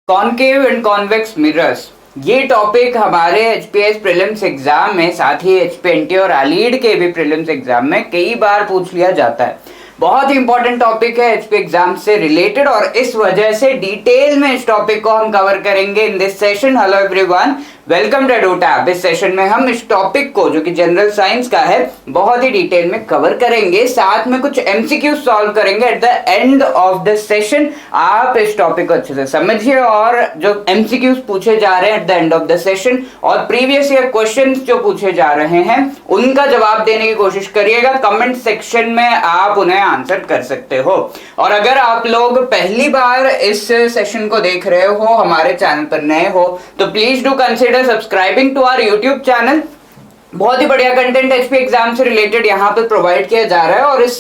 Concave and convex mirrors, ये topic हमारे HPS prelims exam में, साथ ही एचपीएनटी और आलीड के भी प्रीलिम्स एग्जाम में कई बार पूछ लिया जाता है। बहुत ही इंपॉर्टेंट टॉपिक है एचपी एग्जाम से रिलेटेड और इस वजह से डिटेल में इस टॉपिक को हम कवर करेंगे in this session. Hello everyone, welcome to Adotab. इस सेशन में हम इस टॉपिक को, जो कि जनरल साइंस का है, बहुत ही डिटेल में कवर करेंगे। साथ में कुछ एमसीक्यू सॉल्व करेंगे at the end of the session. आप इस टॉपिक को अच्छे से समझिए और जो एमसीक्यूज पूछे जा रहे हैं at the end of the session और प्रीवियस ईयर क्वेश्चंस जो पूछे जा रहे हैं उनका जवाब देने की कोशिश करिएगा। कमेंट सेक्शन में आप उन्हें आंसर कर सकते हो। और अगर आप लोग पहली बार इस सेशन को देख रहे हो, हमारे चैनल पर नए हो, तो please do consider subscribing to our YouTube channel. बहुत ही बढ़िया कंटेंट एचपी एग्जाम से रिलेटेड यहाँ पे प्रोवाइड किया जा रहा है और इस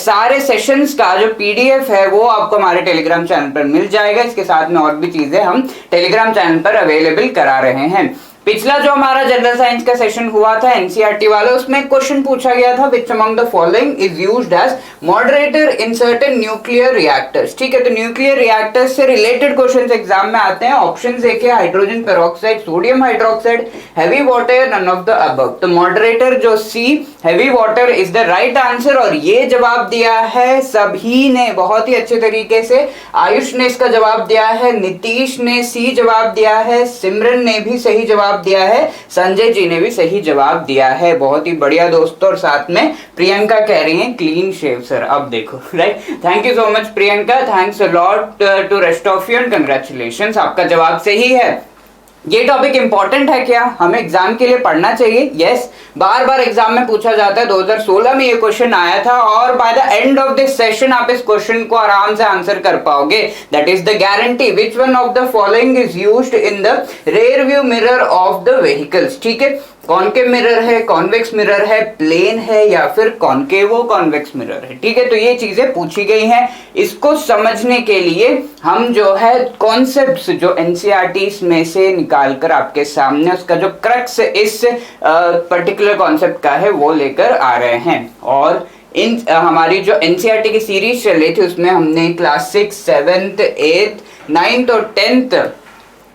सारे सेशंस का जो पीडीएफ है वो आपको हमारे टेलीग्राम चैनल पर मिल जाएगा। इसके साथ में और भी चीजें हम टेलीग्राम चैनल पर अवेलेबल करा रहे हैं। पिछला जो हमारा जनरल साइंस का सेशन हुआ था एनसीईआरटी वाला, उसमें एक क्वेश्चन पूछा गया था, which among the following is used as moderator in certain nuclear reactors. ठीक है, तो न्यूक्लियर रिएक्टर्स से रिलेटेड क्वेश्चंस एग्जाम में आते हैं। ऑप्शन देखे, hydrogen peroxide, sodium hydroxide, heavy water, none of the above. तो मॉडरेटर जो C, heavy water is the right answer और ये जवाब दिया है सभी ने बहुत ही अच्छे तरीके से। आयुष ने इसका जवाब दिया है, नीतीश ने सी जवाब दिया है, सिमरन ने भी सही जवाब दिया है, संजय जी ने भी सही जवाब दिया है। बहुत ही बढ़िया दोस्तों। और साथ में प्रियंका कह रही हैं क्लीन शेव सर। अब देखो, right, thank you so much Priyanka, thanks a lot to rest of you and congratulations, आपका जवाब सही है। ये टॉपिक इंपॉर्टेंट है क्या, हमें एग्जाम के लिए पढ़ना चाहिए? यस, बार बार एग्जाम में पूछा जाता है। 2016 में ये क्वेश्चन आया था और by the end of this session आप इस क्वेश्चन को आराम से आंसर कर पाओगे। That is the guarantee. Which one of the following is used in the rear view mirror of the vehicles. ठीक है, कॉनकेव मिरर है, कॉन्वेक्स मिरर है, प्लेन है या फिर कॉनकेवो कॉन्वेक्स मिरर है। ठीक है, तो ये चीजें पूछी गई हैं। इसको समझने के लिए हम जो है कॉन्सेप्ट्स जो एनसीईआरटी में से निकालकर आपके सामने उसका जो क्रक्स इस पर्टिकुलर कॉन्सेप्ट का है वो लेकर आ रहे हैं। और इन हमारी जो एनसीईआरटी की सीरीज चल रही थी उसमें हमने क्लास 6, 7, 8, 9 और 10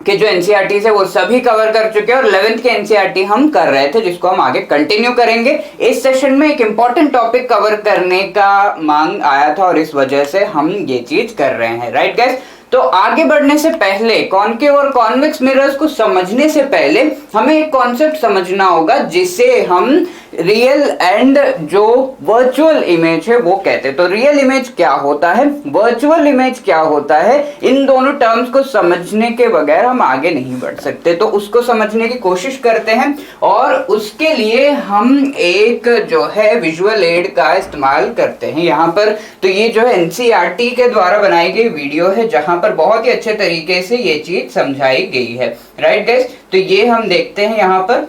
के जो एनसीईआरटी है वो सभी कवर कर चुके हैं और 11th के एनसीईआरटी हम कर रहे थे, जिसको हम आगे कंटिन्यू करेंगे। इस सेशन में एक इंपॉर्टेंट टॉपिक कवर करने का मांग आया था और इस वजह से हम ये चीज कर रहे हैं। राइट गाइस, तो आगे बढ़ने से पहले, कॉनकेव और कॉन्वेक्स मिरर्स को समझने से पहले हमें एक कॉन्सेप्ट समझना होगा जिसे हम रियल एंड जो वर्चुअल इमेज है वो कहते हैं। तो रियल इमेज क्या होता है, वर्चुअल इमेज क्या होता है, इन दोनों टर्म्स को समझने के बगैर हम आगे नहीं बढ़ सकते। तो उसको समझने की कोशिश करते हैं और उसके लिए हम एक जो है विजुअल एड का इस्तेमाल करते हैं यहाँ पर। तो ये जो है एनसीईआरटी के द्वारा बनाई गई वीडियो है जहां पर बहुत ही अच्छे तरीके से ये चीज समझाई गई है। राइट गाइस, तो ये हम देखते हैं यहाँ पर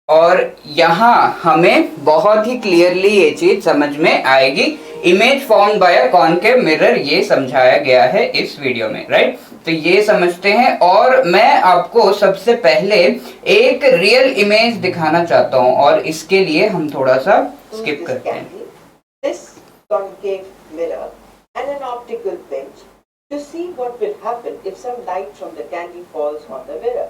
और यहाँ हमें बहुत ही क्लियरली ये चीज समझ में आएगी। Image formed by a concave mirror, ये समझाया गया है इस वीडियो में। राइट, तो ये समझते हैं और मैं आपको सबसे पहले एक रियल इमेज दिखाना चाहता हूँ और इसके लिए हम थोड़ा सा स्किप करते हैं। This concave mirror and an optical bench to see what will happen if some light from the candy falls on the mirror.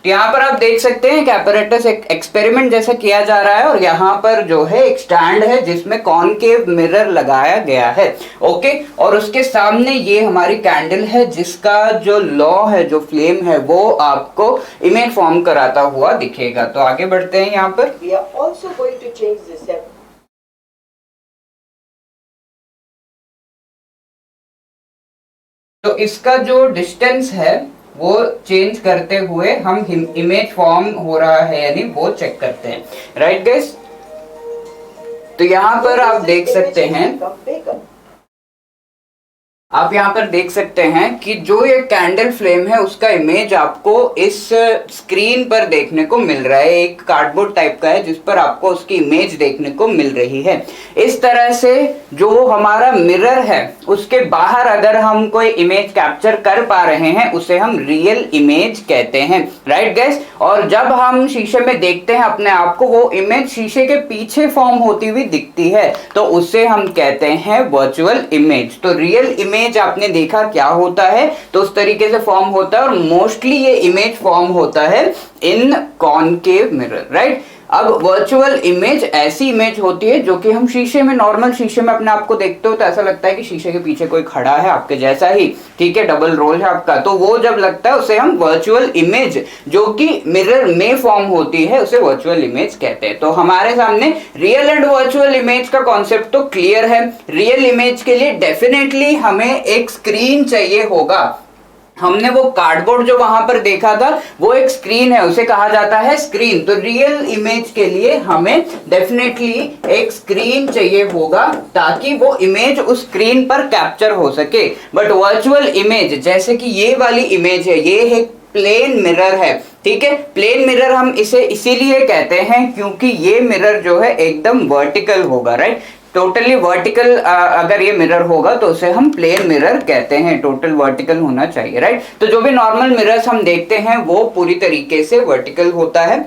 यहाँ पर आप देख सकते हैं कि apparatus एक एक्सपेरिमेंट जैसा किया जा रहा है और यहाँ पर जो है एक स्टैंड है जिसमें कॉनकेव मिरर लगाया गया है। ओके, और उसके सामने ये हमारी कैंडल है जिसका जो लॉ है, जो फ्लेम है, वो आपको इमेज फॉर्म कराता हुआ दिखेगा। तो आगे बढ़ते हैं यहाँ पर। We are also going to change this step. तो इसका जो डिस्टेंस है वो चेंज करते हुए हम इमेज फॉर्म हो रहा है यानी वो चेक करते हैं। राइट गाइस, तो यहाँ पर आप देख सकते हैं आप यहाँ पर देख सकते हैं कि जो ये कैंडल फ्लेम है उसका इमेज आपको इस स्क्रीन पर देखने को मिल रहा है। एक कार्डबोर्ड टाइप का है जिस पर आपको उसकी इमेज देखने को मिल रही है। इस तरह से जो हमारा मिरर है उसके बाहर अगर हम कोई इमेज कैप्चर कर पा रहे हैं उसे हम रियल इमेज कहते हैं, राइट गाइस। और जब हम शीशे में देखते हैं अपने आप को, वो इमेज शीशे के पीछे फॉर्म होती हुई दिखती है तो उसे हम कहते हैं वर्चुअल इमेज। तो रियल इमेज आपने देखा क्या होता है, तो उस तरीके से फॉर्म होता है और मोस्टली ये इमेज फॉर्म होता है इन कॉनकेव मिरर, राइट। अब वर्चुअल इमेज ऐसी इमेज होती है जो कि हम शीशे में, नॉर्मल शीशे में अपने आप को देखते हो तो ऐसा लगता है कि शीशे के पीछे कोई खड़ा है आपके जैसा ही, ठीक है, डबल रोल है आपका, तो वो जब लगता है उसे हम वर्चुअल इमेज जो कि मिरर में फॉर्म होती है उसे वर्चुअल इमेज कहते हैं। तो हमारे सामने रियल एंड वर्चुअल इमेज का कॉन्सेप्ट तो क्लियर है। रियल इमेज के लिए डेफिनेटली हमें एक स्क्रीन चाहिए होगा। हमने वो कार्डबोर्ड जो वहां पर देखा था वो एक स्क्रीन है, उसे कहा जाता है स्क्रीन। तो रियल इमेज के लिए हमें डेफिनेटली एक स्क्रीन चाहिए होगा ताकि वो इमेज उस स्क्रीन पर कैप्चर हो सके। बट वर्चुअल इमेज जैसे कि ये वाली इमेज है, ये एक प्लेन मिरर है, ठीक है। प्लेन मिरर हम इसे इसीलिए कहते हैं क्योंकि ये मिरर जो है एकदम वर्टिकल होगा, राइट। टोटली वर्टिकल अगर ये मिरर होगा तो उसे हम प्लेन मिरर कहते हैं, टोटल वर्टिकल होना चाहिए, राइट। तो जो भी नॉर्मल मिरर्स हम देखते हैं वो पूरी तरीके से वर्टिकल होता है,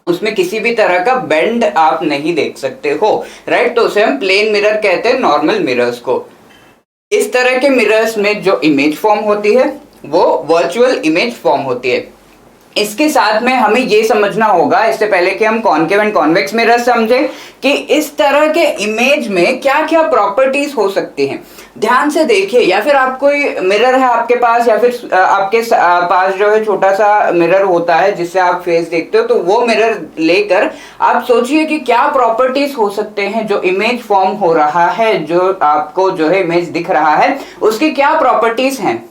उसमें किसी भी तरह का बेंड आप नहीं देख सकते हो, राइट। तो उसे हम प्लेन मिरर कहते हैं नॉर्मल मिरर्स को। इस तरह के मिरर्स में जो इमेज फॉर्म होती है वो वर्चुअल इमेज फॉर्म होती है। इसके साथ में हमें ये समझना होगा इससे पहले कि हम कॉनकेव एंड कॉन्वेक्स मिरर समझें कि इस तरह के इमेज में क्या क्या प्रॉपर्टीज हो सकती हैं। ध्यान से देखिए, या फिर आप कोई मिरर है आपके पास, या फिर आपके पास जो है छोटा सा मिरर होता है जिससे आप फेस देखते हो, तो वो मिरर लेकर आप सोचिए कि क्या प्रॉपर्टीज हो सकते हैं जो इमेज फॉर्म हो रहा है, जो आपको जो है इमेज दिख रहा है उसकी क्या प्रॉपर्टीज हैं।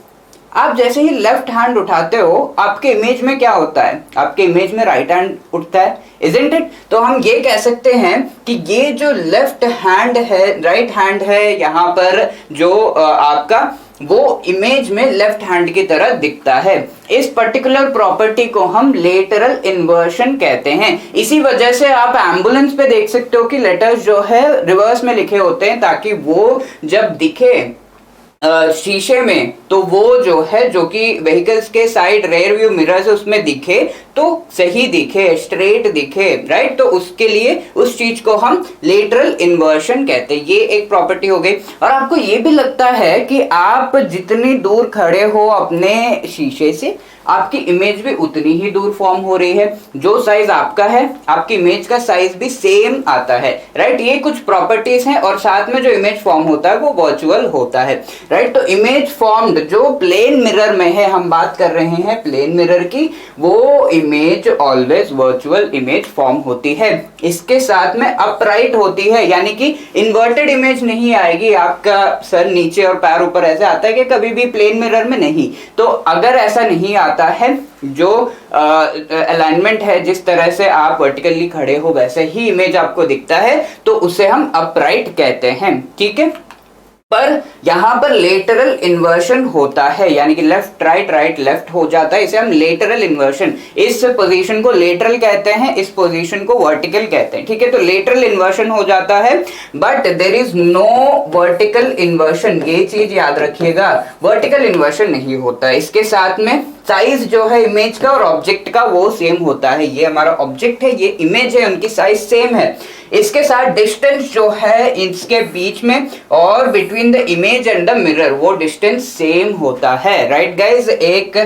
आप जैसे ही लेफ्ट हैंड उठाते हो आपके इमेज में क्या होता है, आपके इमेज में राइट हैंड उठता है, इजंट इट। तो हम ये कह सकते हैं कि ये जो लेफ्ट हैंड है, राइट हैंड है यहाँ पर जो आपका, वो इमेज में लेफ्ट हैंड की तरह दिखता है। इस पर्टिकुलर प्रॉपर्टी को हम लेटरल इन्वर्शन कहते हैं। इसी वजह से आप एम्बुलेंस पे देख सकते हो कि लेटर्स जो है रिवर्स में लिखे होते हैं ताकि वो जब दिखे शीशे में तो वो जो है, जो कि व्हीकल्स के साइड रेयर व्यू मिरर से उसमें दिखे तो सही दिखे, स्ट्रेट दिखे, राइट। तो उसके लिए उस चीज को हम लेटरल इन्वर्शन कहते हैं। ये एक प्रॉपर्टी हो गई। और आपको ये भी लगता है कि आप जितनी दूर खड़े हो अपने शीशे से आपकी इमेज भी उतनी ही दूर फॉर्म हो रही है। जो साइज आपका है आपकी इमेज का साइज भी सेम आता है, राइट। ये कुछ प्रॉपर्टीज हैं और साथ में जो इमेज फॉर्म होता है वो वर्चुअल होता है, राइट। तो इमेज फॉर्म्ड जो प्लेन मिरर में है, हम बात कर रहे हैं प्लेन मिरर की, वो image always virtual image form होती है। इसके साथ में अपराइट होती है, यानी कि इन्वर्टेड इमेज नहीं आएगी, आपका सर नीचे और पैर ऊपर ऐसे आता है कि कभी भी प्लेन मिरर में नहीं। तो अगर ऐसा नहीं आता है, जो अलाइनमेंट है जिस तरह से आप वर्टिकली खड़े हो वैसे ही इमेज आपको दिखता है, तो उसे हम अपराइट कहते हैं, ठीक है। पर यहां पर लेटरल इन्वर्शन होता है, यानी कि लेफ्ट राइट राइट लेफ्ट हो जाता है, इसे हम लेटरल इन्वर्शन, इस पोजीशन को लेटरल कहते हैं, इस पोजीशन को वर्टिकल कहते हैं, ठीक है। तो लेटरल इन्वर्शन हो जाता है but there is no vertical inversion, ये चीज याद रखिएगा, वर्टिकल इन्वर्शन नहीं होता है। इसके साथ में साइज जो है इमेज का और ऑब्जेक्ट का वो सेम होता है। ये हमारा ऑब्जेक्ट है, ये इमेज है, उनकी साइज सेम है। इसके साथ डिस्टेंस जो है इसके बीच में और between the image and the mirror, वो डिस्टेंस सेम होता है, राइट गाइज। 1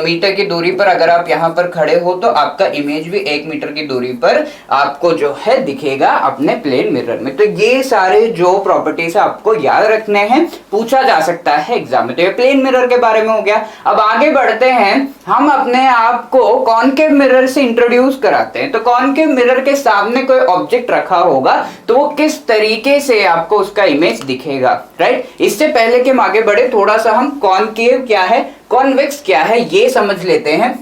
मीटर की दूरी पर अगर आप यहाँ पर खड़े हो तो आपका इमेज भी 1 मीटर की दूरी पर आपको जो है दिखेगा अपने प्लेन मिरर में। तो ये सारे जो प्रॉपर्टीज आपको याद रखने हैं, पूछा जा सकता है एग्जाम में। तो ये प्लेन मिरर के बारे में हो गया। अब आगे बढ़ते हैं, हम अपने आप को कॉनकेव मिरर से इंट्रोड्यूस कराते हैं। तो कॉनकेव मिरर के सामने कोई ऑब्जेक्ट रखा होगा तो वो किस तरीके से आपको उसका इमेज दिखेगा, राइट। इससे पहले कि हम आगे बढ़े, थोड़ा सा हम कॉनकेव क्या है, कॉन्वेक्स क्या है, ये समझ लेते हैं।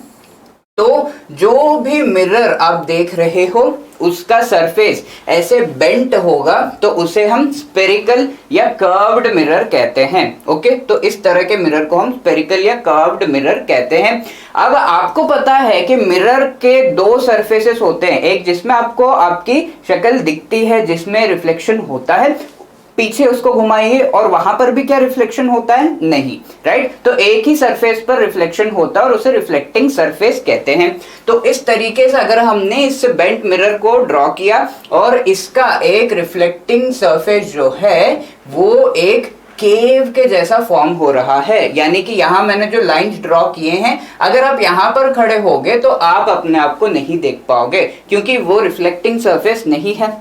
तो जो भी मिरर आप देख रहे हो उसका सरफेस ऐसे बेंट होगा तो उसे हम स्पेरिकल या कर्व्ड मिरर कहते हैं। ओके, तो इस तरह के मिरर को हम स्पेरिकल या कर्व्ड मिरर कहते हैं। अब आपको पता है कि मिरर के दो सरफेसेस होते हैं, एक जिसमें आपको आपकी शक्ल दिखती है जिसमें रिफ्लेक्शन होता है, पीछे उसको घुमाइए और वहां पर भी क्या रिफ्लेक्शन होता है, नहीं, राइट। तो एक ही सरफेस पर रिफ्लेक्शन होता है और उसे रिफ्लेक्टिंग सरफेस कहते हैं। तो इस तरीके से अगर हमने इस बेंट मिरर को ड्रॉ किया और इसका एक रिफ्लेक्टिंग सरफेस जो है वो एक केव के जैसा फॉर्म हो रहा है, यानी कि यहां मैंने जो लाइंस ड्रॉ किए हैं अगर आप यहां पर खड़े होगे तो आप अपने आप को नहीं देख पाओगे क्योंकि वो रिफ्लेक्टिंग सरफेस नहीं है,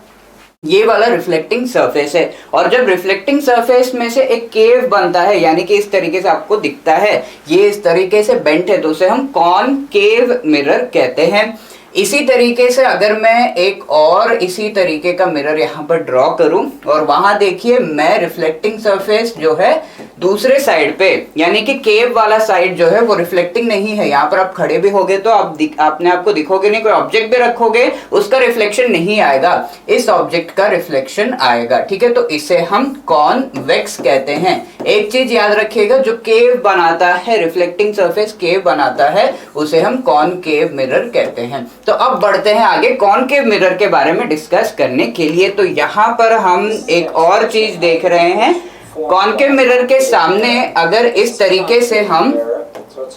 ये वाला रिफ्लेक्टिंग सरफेस है। और जब रिफ्लेक्टिंग सरफेस में से एक केव बनता है यानी कि इस तरीके से आपको दिखता है, ये इस तरीके से बेंट है, तो उसे हम कॉनकेव मिरर कहते हैं। इसी तरीके से अगर मैं एक और इसी तरीके का मिरर यहाँ पर ड्रॉ करूं और वहां देखिए मैं रिफ्लेक्टिंग सरफेस जो है दूसरे साइड पे यानी कि केव वाला साइड जो है वो रिफ्लेक्टिंग नहीं है, यहाँ पर आप खड़े भी होगे तो आप अपने आप को दिखोगे नहीं, कोई ऑब्जेक्ट भी रखोगे उसका रिफ्लेक्शन नहीं आएगा, इस ऑब्जेक्ट का रिफ्लेक्शन आएगा, ठीक है। तो इसे हम कॉन्वेक्स कहते हैं। एक चीज याद रखिएगा, जो केव बनाता है, रिफ्लेक्टिंग सरफेस केव बनाता है, उसे हम कॉनकेव मिरर कहते हैं। तो अब बढ़ते हैं आगे कॉनकेव मिरर के बारे में डिस्कस करने के लिए। तो यहाँ पर हम एक और चीज देख रहे हैं, कॉनकेव मिरर के सामने अगर इस तरीके से हम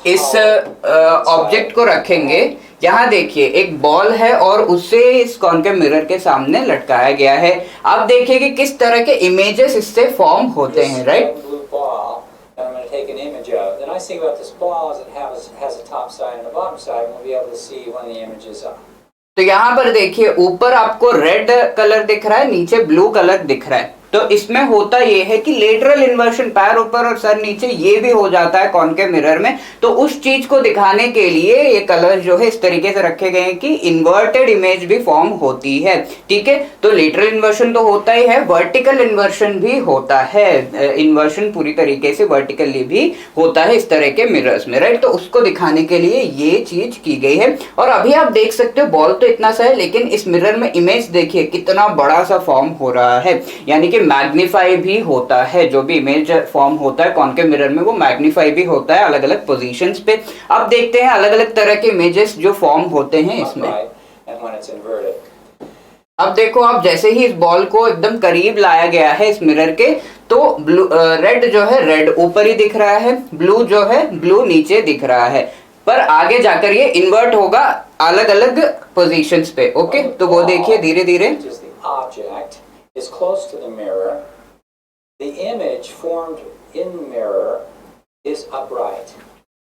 इस ऑब्जेक्ट को रखेंगे, यहाँ देखिए एक बॉल है और उसे इस कॉनकेव मिरर के सामने लटकाया गया है। अब देखिए कि किस तरह के इमेजेस इससे फॉर्म होते हैं, right. I'm going to take an image of. Then I see what this ball is. It has a top side and a bottom side, and we'll be able to see when the image is up. तो यहाँ पर देखिए ऊपर आपको red colour दिख रहा है, नीचे ब्लू कलर दिख रहा है। तो इसमें होता ये है कि लेटरल इन्वर्शन, पैर ऊपर और सर नीचे, ये भी हो जाता है कॉनकेव मिरर में। तो उस चीज को दिखाने के लिए ये कलर जो है इस तरीके से रखे गए हैं कि इन्वर्टेड इमेज भी फॉर्म होती है, ठीक है। तो लेटरल इन्वर्शन तो होता ही है, वर्टिकल इन्वर्शन भी होता है, इन्वर्शन पूरी तरीके से वर्टिकली भी होता है इस तरह के मिरर्स में, राइट। तो उसको दिखाने के लिए ये चीज की गई है। और अभी आप देख सकते हो बॉल तो इतना सा है लेकिन इस मिरर में इमेज देखिए कितना बड़ा सा फॉर्म हो रहा है, यानी कि मैग्नीफाई भी होता है। जो भी इमेज फॉर्म होता है कॉनकेव मिरर में वो मैग्नीफाई भी होता है अलग अलग पोजीशंस पे। अब देखते हैं अलग अलग तरह के इमेजेस जो फॉर्म होते हैं इसमें। अब देखो आप जैसे ही इस बॉल को एकदम करीब लाया गया है इस मिरर के, तो ब्लू रेड जो है रेड ऊपर ही दिख रहा है, ब्लू जो है ब्लू नीचे दिख रहा है, पर आगे जाकर ये इन्वर्ट होगा अलग अलग पोजीशंस पे। ओके, तो वो देखिए धीरे धीरे is close to the mirror. The image formed in the mirror is upright.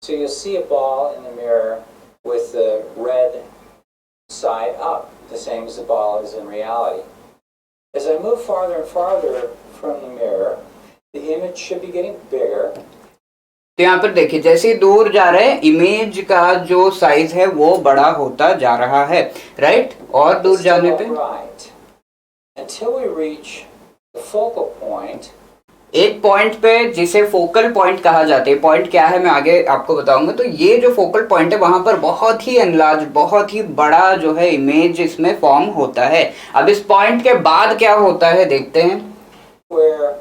So you'll see a ball in the mirror with the red side up, the same as the ball is in reality. As I move farther and farther from the mirror, the image should be getting bigger. तो यहाँ पर देखिए जैसे दूर जा रहे हैं image का जो साइज है वो बड़ा होता जा रहा है, राइट। और दूर जाने पे Until we reach the focal point, एक पॉइंट पे जिसे फोकल पॉइंट कहा जाता है, पॉइंट क्या है मैं आगे आपको बताऊंगा। तो ये जो फोकल पॉइंट है वहां पर बहुत ही एनलार्ज, बहुत ही बड़ा जो है इमेज इसमें फॉर्म होता है। अब इस पॉइंट के बाद क्या होता है देखते हैं। where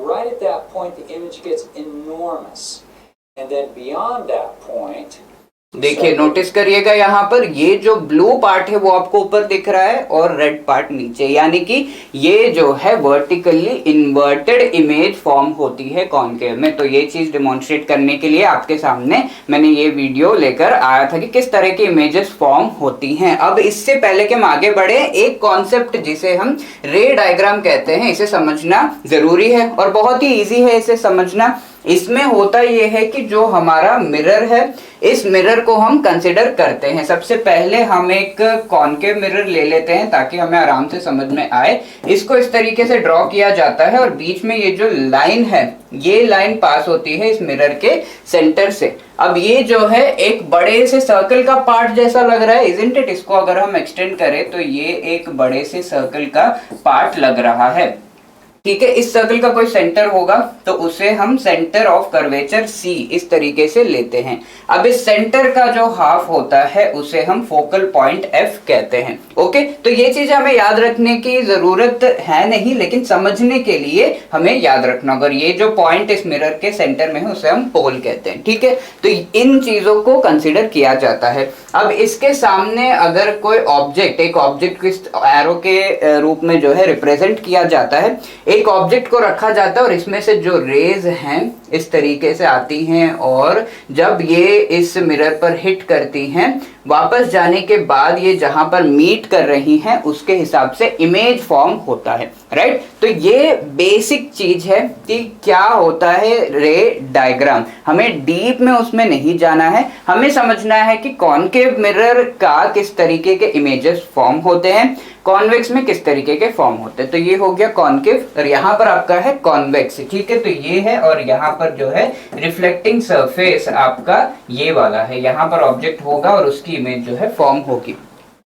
right at that point the image gets enormous, and then beyond that point देखिए नोटिस करिएगा यहाँ पर ये जो ब्लू पार्ट है वो आपको ऊपर दिख रहा है और रेड पार्ट नीचे, यानी कि ये जो है वर्टिकली इन्वर्टेड इमेज फॉर्म होती है कॉनकेव में। तो ये चीज डिमॉन्स्ट्रेट करने के लिए आपके सामने मैंने ये वीडियो लेकर आया था कि किस तरह की इमेजेस फॉर्म होती हैं। अब इससे पहले कि हम आगे बढ़े, एक कॉन्सेप्ट जिसे हम रे डायग्राम कहते हैं, इसे समझना जरूरी है और बहुत ही ईजी है इसे समझना। इसमें होता यह है कि जो हमारा मिरर है, इस मिरर को हम कंसिडर करते हैं। सबसे पहले हम एक कॉनकेव मिरर ले लेते हैं ताकि हमें आराम से समझ में आए। इसको इस तरीके से ड्रॉ किया जाता है और बीच में ये जो लाइन है, ये लाइन पास होती है इस मिरर के सेंटर से। अब ये जो है एक बड़े से सर्कल का पार्ट जैसा लग रहा है, इजंट इट। इसको अगर हम एक्सटेंड करें तो ये एक बड़े से सर्कल का पार्ट लग रहा है। ठीक है, इस सर्कल का कोई सेंटर होगा तो उसे हम सेंटर ऑफ कर्वेचर सी इस तरीके से लेते हैं। अब इस सेंटर का जो हाफ होता है उसे हम फोकल पॉइंट एफ कहते हैं। ओके, तो ये चीज हमें याद रखने की जरूरत है नहीं, लेकिन समझने के लिए हमें याद रखना होगा। ये जो पॉइंट इस मिरर के सेंटर में है उसे हम पोल कहते हैं। ठीक है, तो इन चीजों को कंसिडर किया जाता है। अब इसके सामने अगर कोई ऑब्जेक्ट, एक ऑब्जेक्ट को इस एरो के रूप में जो है रिप्रेजेंट किया जाता है, एक ऑब्जेक्ट को रखा जाता है और इसमें से जो रेज हैं इस तरीके से आती हैं और जब ये इस मिरर पर हिट करती हैं, वापस जाने के बाद ये जहां पर मीट कर रही हैं उसके हिसाब से इमेज फॉर्म होता है। राइट, तो ये बेसिक चीज है कि क्या होता है रे डायग्राम। हमें डीप में उसमें नहीं जाना है, हमें समझना है कि कॉनकेव मिरर का किस तरीके के इमेजेस फॉर्म होते हैं, कॉन्वेक्स में किस तरीके के फॉर्म होते हैं। तो ये हो गया कॉनकेव और यहाँ पर आपका है कॉन्वेक्स। ठीक है, तो ये है और यहाँ पर जो है रिफ्लेक्टिंग सरफेस आपका ये वाला है, यहाँ पर ऑब्जेक्ट होगा और उसकी इमेज जो है फॉर्म होगी,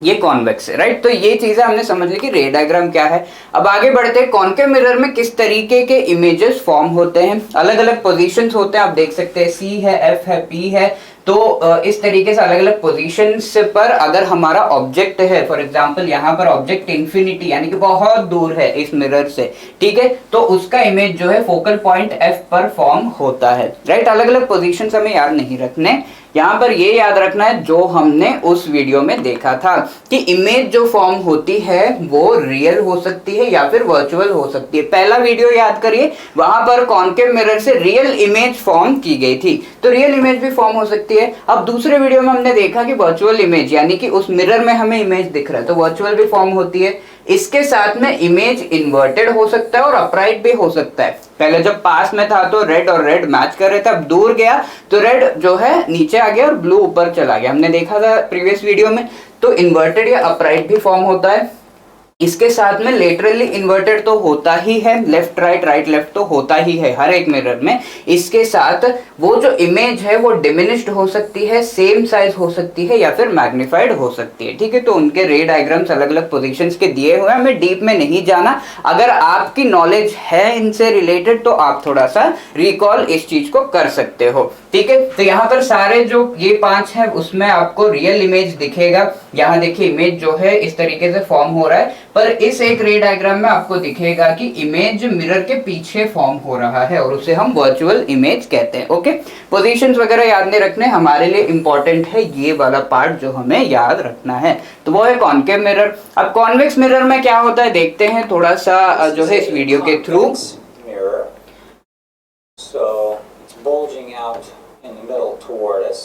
ये कॉन्वेक्स है। राइट, तो ये चीजें हमने समझ ली कि रे डायग्राम क्या है। अब आगे बढ़ते हैं, कॉनकेव मिरर में किस तरीके के इमेजेस फॉर्म होते हैं। अलग अलग पोजीशंस होते हैं, आप देख सकते हैं सी है, एफ है, पी है। तो इस तरीके से अलग अलग पोजीशंस पर अगर हमारा ऑब्जेक्ट है, फॉर एग्जांपल यहाँ पर ऑब्जेक्ट इंफिनिटी यानी कि बहुत दूर है इस मिरर से, ठीक है, तो उसका इमेज जो है फोकल पॉइंट एफ पर फॉर्म होता है। राइट, अलग अलग पोजीशंस हमें याद नहीं रखने, यहाँ पर ये याद रखना है जो हमने उस वीडियो में देखा था कि इमेज जो फॉर्म होती है वो रियल हो सकती है या फिर वर्चुअल हो सकती है। पहला वीडियो याद करिए, वहां पर कॉनकेव मिरर से रियल इमेज फॉर्म की गई थी, तो रियल इमेज भी फॉर्म हो सकती है। अब दूसरे वीडियो में हमने देखा कि वर्चुअल इमेज यानी कि उस मिरर में हमें इमेज दिख रहा है तो वर्चुअल भी फॉर्म होती है। इसके साथ में इमेज इन्वर्टेड हो सकता है और अपराइट भी हो सकता है। पहले जब पास में था तो रेड और रेड मैच कर रहे थे, अब दूर गया तो रेड जो है नीचे आ गया और ब्लू ऊपर चला गया, हमने देखा था प्रीवियस वीडियो में। तो इन्वर्टेड या अपराइट भी फॉर्म होता है। इसके साथ में लेटरली इन्वर्टेड तो होता ही है, लेफ्ट राइट राइट लेफ्ट तो होता ही है हर एक मिरर में। इसके साथ वो जो इमेज है वो डिमिनिश्ड हो सकती है, सेम साइज हो सकती है या फिर मैग्नीफाइड हो सकती है। ठीक है, तो उनके रे डायग्राम्स अलग अलग पोजीशंस के दिए हुए हैं, हमें डीप में नहीं जाना। अगर आपकी नॉलेज है इनसे रिलेटेड तो आप थोड़ा सा रिकॉल इस चीज को कर सकते हो। ठीक है, तो यहाँ पर सारे जो ये 5 है उसमें आपको रियल इमेज दिखेगा। यहाँ देखिए इमेज जो है इस तरीके से फॉर्म हो रहा है, पर इस एक रे डायग्राम में आपको दिखेगा कि इमेज मिरर के पीछे फॉर्म हो रहा है और उसे हम वर्चुअल इमेज कहते हैं। ओके, पोजीशंस वगैरह याद नहीं रखने, हमारे लिए इंपॉर्टेंट है ये वाला पार्ट जो हमें याद रखना है, तो वो है कॉनकेव मिरर। अब कॉन्वेक्स मिरर में क्या होता है देखते हैं थोड़ा सा जो है इस वीडियो के through. Bulging out in the middle toward us,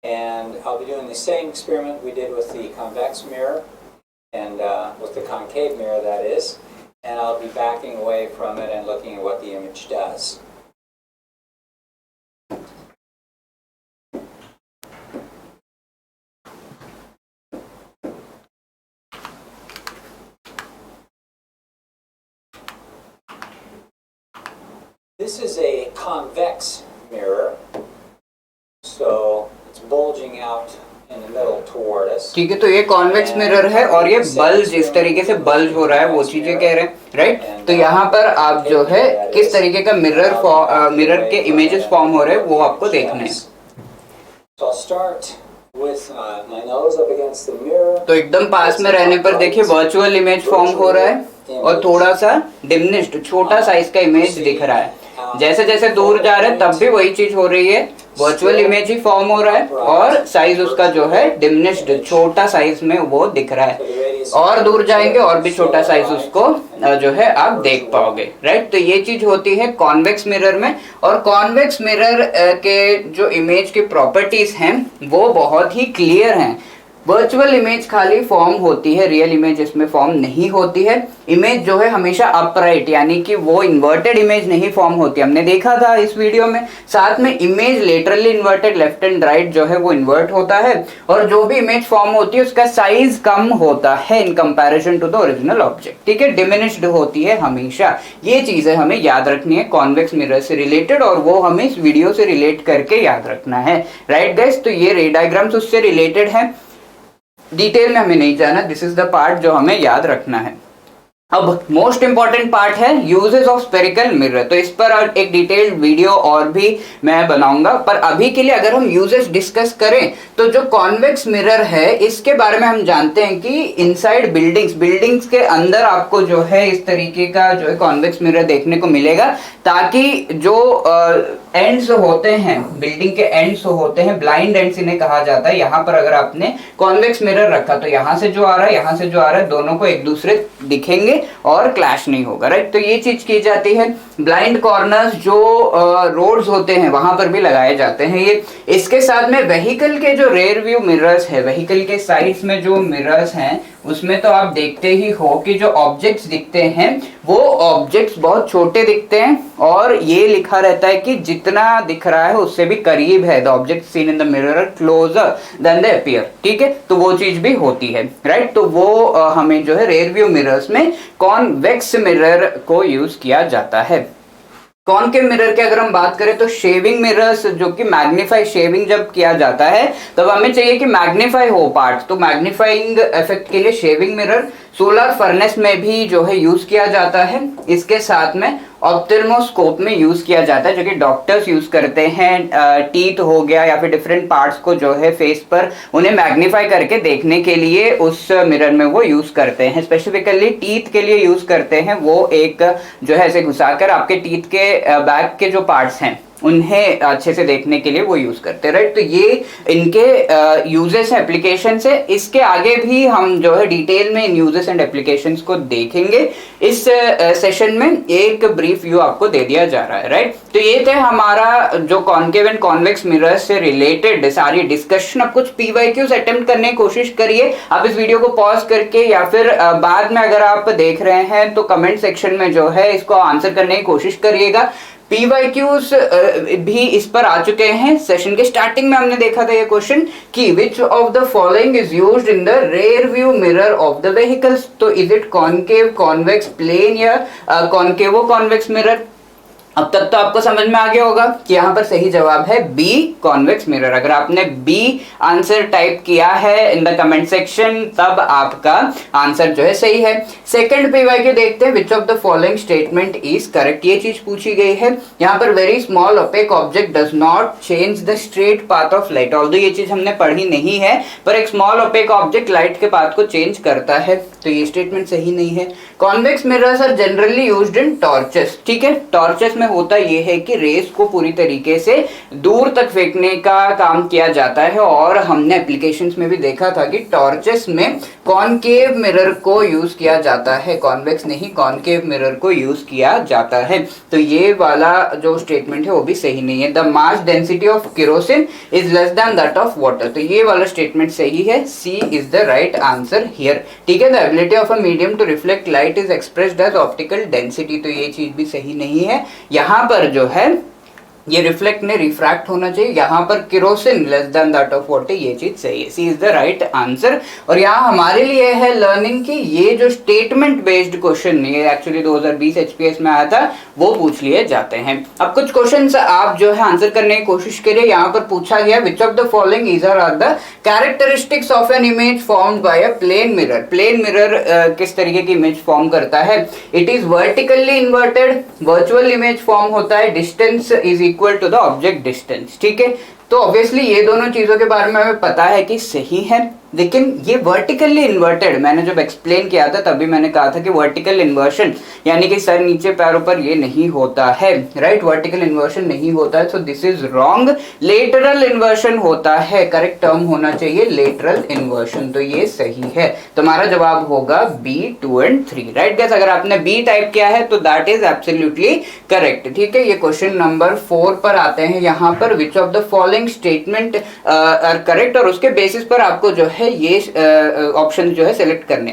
and I'll be doing the same experiment we did with the convex mirror and with the concave mirror, that is, and I'll be backing away from it and looking at what the image does. This is a convex mirror, so it's bulging out in the middle toward us. ठीक है, तो ये convex mirror है और ये bulge इस तरीके से बल्ज हो रहा है, वो चीजें कह रहे हैं। राइट, तो यहाँ पर आप जो है किस तरीके का मिरर के इमेजेस फॉर्म हो रहे हैं वो आपको देखना है। So I'll start with my nose up against the mirror. तो एकदम पास में रहने पर देखिए वर्चुअल इमेज फॉर्म हो रहा है और थोड़ा सा डिमिनिश्ड छोटा साइज का इमेज दिख रहा है। जैसे जैसे दूर जा रहे हैं तब भी वही चीज हो रही है, वर्चुअल इमेज ही फॉर्म हो रहा है और साइज उसका जो है डिमिनिश्ड छोटा साइज में वो दिख रहा है। और दूर जाएंगे और भी छोटा साइज उसको जो है आप देख पाओगे। राइट, तो ये चीज होती है कॉन्वेक्स मिरर में। और कॉन्वेक्स मिरर के जो इमेज की प्रॉपर्टीज हैं वो बहुत ही क्लियर हैं। वर्चुअल इमेज खाली फॉर्म होती है, रियल इमेज इसमें फॉर्म नहीं होती है। इमेज जो है हमेशा अपराइट यानी कि वो इन्वर्टेड इमेज नहीं फॉर्म होती, हमने देखा था इस वीडियो में। साथ में image laterally inverted left and right जो है वो इन्वर्ट होता है और जो भी इमेज फॉर्म होती है उसका साइज कम होता है in comparison to the original object. ठीक है, डिमिनिश्ड होती है हमेशा। ये चीजें हमें याद रखनी है कॉन्वेक्स मिरर से रिलेटेड और वो हमें इस वीडियो से रिलेट करके याद रखना है। राइट गाइस, तो ये रे डायग्राम्स उससे रिलेटेड है, डिटेल में हमें नहीं जाना, दिस इज द पार्ट जो हमें याद रखना है। अब मोस्ट इंपॉर्टेंट पार्ट है यूजेस ऑफ स्फेरिकल मिरर। तो इस पर एक डिटेल्ड वीडियो और भी मैं बनाऊंगा, पर अभी के लिए अगर हम यूजेस डिस्कस करें तो जो कॉन्वेक्स मिरर है इसके बारे में हम जानते हैं कि इनसाइड बिल्डिंग्स के अंदर आपको जो है इस तरीके का जो है कॉन्वेक्स मिरर देखने को मिलेगा, ताकि जो एंड्स होते हैं, बिल्डिंग के एंड्स होते हैं, ब्लाइंड एंड्स इन्हें कहा जाता है। यहाँ पर अगर आपने कॉन्वेक्स मिरर रखा तो यहाँ से जो आ रहा है, यहाँ से जो आ रहा है, दोनों को एक दूसरे दिखेंगे और क्लैश नहीं होगा, राइट। तो ये चीज की जाती है। ब्लाइंड कॉर्नर्स जो रोड्स होते हैं वहां पर भी लगाए जाते हैं ये। इसके साथ में व्हीकल के जो रेयर व्यू मिरर्स है, व्हीकल के साइड्स में जो मिरर्स हैं उसमें तो आप देखते ही हो कि जो ऑब्जेक्ट्स दिखते हैं वो ऑब्जेक्ट्स बहुत छोटे दिखते हैं, और ये लिखा रहता है कि जितना दिख रहा है उससे भी करीब है, the object seen in the mirror are closer than they appear, ठीक है। तो वो चीज भी होती है, राइट। तो वो हमें जो है रेयर व्यू मिरर्स में कॉन्वेक्स मिरर को यूज किया जाता है। कॉनकेव मिरर की अगर हम बात करें तो शेविंग मिरर्स, जो कि मैग्नीफाई, शेविंग जब किया जाता है तब हमें चाहिए कि मैग्नीफाई हो पार्ट, तो मैग्नीफाइंग इफेक्ट के लिए शेविंग मिरर सोलर फर्नेस में भी जो है यूज किया जाता है। इसके साथ में ऑप्थेल्मोस्कोप में यूज किया जाता है, जो कि डॉक्टर्स यूज करते हैं। टीथ हो गया या फिर डिफरेंट पार्ट्स को जो है फेस पर उन्हें मैग्नीफाई करके देखने के लिए उस मिरर में वो यूज करते हैं। स्पेसिफिकली टीथ के लिए यूज करते हैं, वो एक जो है ऐसे घुसाकर आपके टीथ के बैक के जो पार्ट्स हैं उन्हें अच्छे से देखने के लिए वो यूज करते हैं, राइट। तो ये इनके यूजेस है, एप्लीकेशंस है। इसके आगे भी हम जो है डिटेल में इन यूजेस एंड एप्लीकेशंस को देखेंगे। इस सेशन में एक ब्रीफ व्यू आपको दे दिया जा रहा है, राइट। तो ये थे हमारा जो कॉनकेव एंड कॉन्वेक्स मिरर्स से रिलेटेड सारी डिस्कशन। अब कुछ पीवाईक्यूज अटेम्प्ट करने की कोशिश करिए आप इस वीडियो को पॉज करके, या फिर बाद में अगर आप देख रहे हैं तो कमेंट सेक्शन में जो है इसको आंसर करने की कोशिश करिएगा। पीवाईक्यूज भी इस पर आ चुके हैं। सेशन के स्टार्टिंग में हमने देखा था ये क्वेश्चन कि which of the following is used in the rear view mirror of the vehicles. तो is it concave, convex, plane या कॉनकेवो कॉन्वेक्स मिरर। अब तक तो आपको समझ में आ गया होगा कि यहाँ पर सही जवाब है बी, कॉन्वेक्स मिरर। अगर आपने बी आंसर टाइप किया है इन द कमेंट सेक्शन तब आपका आंसर जो है सही है। सेकंड पीवाईक्यू देखते हैं, which of the following statement is correct. ये चीज पूछी गई है। यहाँ पर very small opaque object does not change the straight path of light. Although ये चीज हमने पढ़ी नहीं है, पर एक स्मॉल ओपेक ऑब्जेक्ट लाइट के पाथ को चेंज करता है, तो ये स्टेटमेंट सही नहीं है। Convex mirrors are generally used in torches, ठीक है। टॉर्चेस में होता यह है कि रेस को पूरी तरीके से दूर तक फेंकने का काम किया जाता है, और हमने एप्लीकेशंस में भी देखा था कि टॉर्चेस में कॉनकेव मिरर को यूज किया जाता है, कॉन्वेक्स नहीं, कॉनकेव मिरर को यूज किया जाता है। तो ये वाला जो स्टेटमेंट है वो भी सही नहीं है। The mass density of kerosene is less than that of water. तो ये वाला स्टेटमेंट सही है, C is the right answer here, ठीक है। The ability of a medium to reflect light is expressed as optical density. तो ये चीज भी सही नहीं है। यहाँ पर जो है ये रिफ्लेक्ट ने रिफ्रैक्ट होना चाहिए, यहाँ पर kerosene less than that of water, ये चीज सही है, C is the right answer. और यहाँ हमारे लिए है लर्निंग की ये जो स्टेटमेंट बेस्ड क्वेश्चन, ये एक्चुअली 2020 एचपीएस में आया था, वो पूछ लिए जाते हैं। अब कुछ क्वेश्चंस आप जो है आंसर करने की कोशिश करिए। यहाँ पर पूछा गया which of the following is are the characteristics of an image formed by a plane mirror. Plane mirror किस तरीके की इमेज फॉर्म करता है? It is vertically inverted, virtual image form होता है, distance is equal to the object distance, ठीक है। तो ऑब्वियसली ये दोनों चीजों के बारे में हमें पता है कि सही है, लेकिन ये वर्टिकली इन्वर्टेड, मैंने जब एक्सप्लेन किया था तभी मैंने कहा था कि वर्टिकल इन्वर्शन यानी कि सर नीचे पैरों पर ये नहीं होता है, राइट। वर्टिकल इन्वर्शन नहीं होता है, so this is wrong. Lateral inversion होता है, करेक्ट टर्म होना चाहिए लेटरल इन्वर्शन, तो ये सही है। तुम्हारा जवाब होगा बी 2 और 3, राइट गाइस। अगर आपने बी टाइप किया है तो दैट इज एब्सोल्युटली करेक्ट, ठीक है। ये क्वेश्चन नंबर 4 पर आते हैं। यहाँ पर which of the following statement are correct, और उसके बेसिस पर आपको जो है ये ऑप्शन जो है सिलेक्ट करने।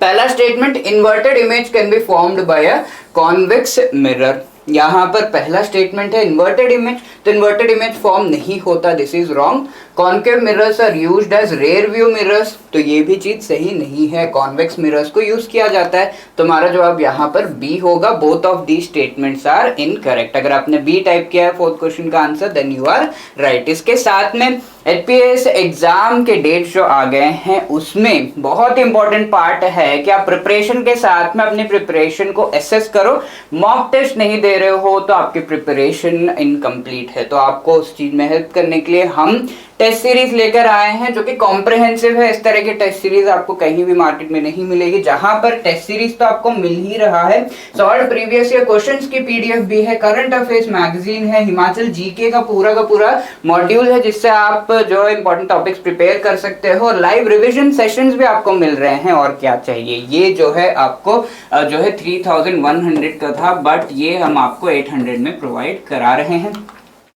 पहला statement, inverted image can be formed by a convex mirror. यहाँ पर पहला स्टेटमेंट है इन्वर्टेड इमेज, तो इन्वर्टेड इमेज फॉर्म नहीं होता, this is wrong. Concave mirrors are used as rear view mirrors, तो ये भी चीज सही नहीं है, कॉन्वेक्स मिरर्स को यूज किया जाता है। तो हमारा जवाब यहाँ पर बी होगा, both of the statements are incorrect. अगर आपने बी टाइप किया है फोर्थ क्वेश्चन का answer, then you are right. इसके साथ में एचपीएस एग्जाम के डेट जो आ गए हैं उसमें बहुत इंपॉर्टेंट पार्ट है कि आप प्रिपरेशन के साथ में अपनी प्रिपरेशन को एसेस करो। मॉक टेस्ट नहीं दे रहे हो तो आपकी प्रिपरेशन इनकम्प्लीट है। तो आपको उस चीज में हेल्प करने के लिए हम टेस्ट सीरीज लेकर आए हैं जो कि कॉम्प्रिहेंसिव है। इस तरह की टेस्ट सीरीज आपको कहीं भी मार्केट में नहीं मिलेगी। जहां पर टेस्ट सीरीज तो आपको मिल ही रहा है, सॉल्व प्रीवियस ईयर क्वेश्चंस की पीडीएफ भी है, करंट अफेयर्स मैगजीन है, हिमाचल जीके का पूरा मॉड्यूल है जिससे आप जो इंपॉर्टेंट टॉपिक्स प्रिपेयर कर सकते हो, और लाइव रिविजन सेशंस भी आपको मिल रहे हैं। और क्या चाहिए, ये जो है आपको जो है 3100 का था, बट ये हम आपको 800 में प्रोवाइड करा रहे हैं।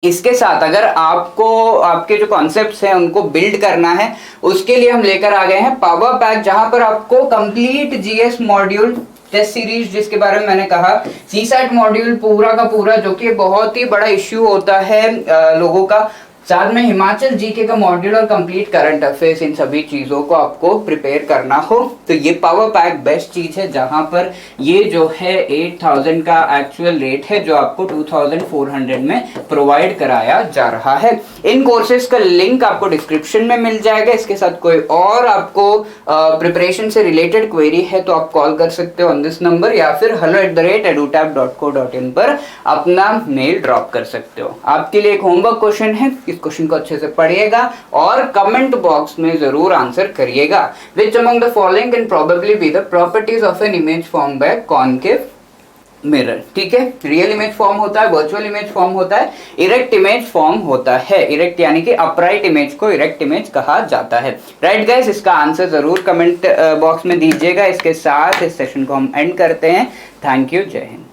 इसके साथ अगर आपको आपके जो कॉन्सेप्ट्स हैं उनको बिल्ड करना है, उसके लिए हम लेकर आ गए हैं पावर पैक, जहां पर आपको complete GS module test series, जिसके बारे में मैंने कहा, सीसैट मॉड्यूल पूरा का पूरा, जो कि बहुत ही बड़ा इश्यू होता है लोगों का, साथ में हिमाचल जीके का मॉड्यूल और कंप्लीट करंट अफेयर्स, इन सभी चीजों को आपको प्रिपेयर करना हो तो ये पावर पैक बेस्ट चीज है। जहां पर ये जो है 8000 का एक्चुअल रेट है जो आपको 2400 में प्रोवाइड कराया जा रहा है। इन कोर्सेज का लिंक आपको डिस्क्रिप्शन में मिल जाएगा। इसके साथ कोई और आपको प्रिपरेशन से रिलेटेड क्वेरी है तो आप कॉल कर सकते हो ऑन दिस नंबर, या फिर hello@edutap.co.in पर अपना मेल ड्रॉप कर सकते हो। आपके लिए एक होमवर्क क्वेश्चन है, इस क्वेश्चन को अच्छे से पढ़िएगा और कमेंट बॉक्स में जरूर आंसर करिएगा। विच among the following can probably be the properties of an image form by concave mirror. ठीक है, रियल इमेज फॉर्म होता है, वर्चुअल इमेज फॉर्म होता है, इरेक्ट इमेज फॉर्म होता है। इरेक्ट यानी कि अपराइट इमेज को इरेक्ट इमेज कहा जाता है। राइट गाइस, इसका आंसर जरूर कमेंट बॉक्स में दीजिएगा। इसके साथ इस सेशन को हम एंड करते हैं। थैंक यू, जय हिंद।